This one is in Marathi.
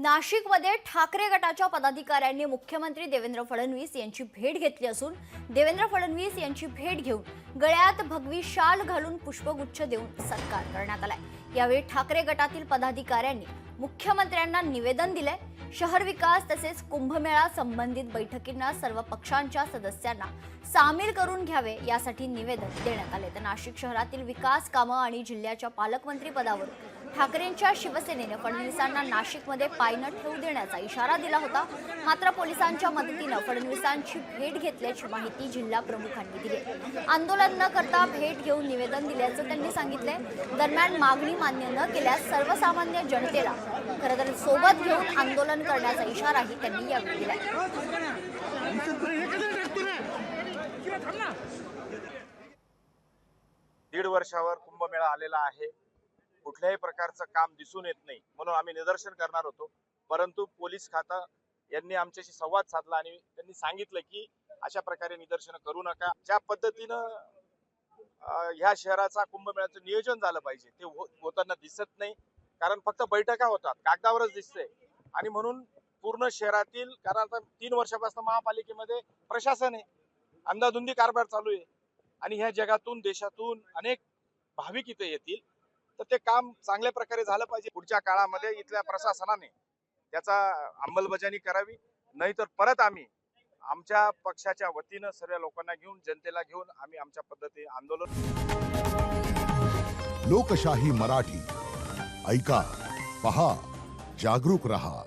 नाशिकमध्ये ठाकरे गटाच्या पदाधिकाऱ्यांनी मुख्यमंत्री देवेंद्र फडणवीस यांची भेट घेतली असून देवेंद्र फडणवीस यांची भेट घेऊन गळ्यात भगवी शाल घालून पुष्पगुच्छ देऊन सत्कार करण्यात आलाय। यावेळी ठाकरे गटातील पदाधिकाऱ्यांनी मुख्यमंत्र्यांना निवेदन दिले। शहर विकास तसेच कुंभमेळा संबंधित बैठकींना सर्व पक्षांच्या सदस्यांना सामील करून घ्यावे यासाठी निवेदन देण्यात आले। तर नाशिक शहरातील विकास कामं आणि जिल्ह्याच्या पालकमंत्री पदावर ठाकरेंच्या शिवसेनेने फडणवीसांना नाशिकमध्ये पाय न ठेवू देण्याचा इशारा दिला होता। मात्र पोलिसांच्या मदतीने फडणवीसांची भेट घेतल्याची माहिती जिल्हा प्रमुखांनी दिली। आंदोलन न करता भेट घेऊन निवेदन दिल्याचं त्यांनी सांगितले। दरम्यान मागणी मान्य न केल्यास सर्वसामान्य जनतेला खरं तर सोबत घेऊन आंदोलन करण्याचा इशाराही त्यांनी यावेळी दिला। 1.5 वर्षावर कुंभमेळा आलेला आहे। कुठल्याही प्रकारचं काम दिसून येत नाही म्हणून आम्ही निदर्शन करणार होतो, परंतु पोलीस खातं यांनी आमच्याशी संवाद साधला आणि त्यांनी सांगितलं की अशा प्रकारे निदर्शन करू नका। ज्या पद्धतीनं ह्या शहराचा कुंभमेळ्याचं नियोजन झालं पाहिजे ते होताना दिसत नाही, कारण फक्त बैठका होतात, कागदावरच दिसते। आणि म्हणून पूर्ण शहरातील, कारण आता 3 वर्षापासून महापालिकेमध्ये प्रशासन आहे, अंधाधुंदी कारभार चालू आहे आणि ह्या जगातून देशातून अनेक भाविक इथे येतील, तर ते काम चांगल्या प्रकारे झालं पाहिजे। पुढच्या काळामध्ये इथल्या प्रशासनाने त्याचा अंमलबजावणी करावी, नाहीतर परत आम्ही आमच्या पक्षाच्या वतीनं सर्व लोकांना घेऊन, जनतेला घेऊन आम्ही आमच्या पद्धतीने आंदोलन। लोकशाही मराठी ऐका, पहा, जागरूक रहा।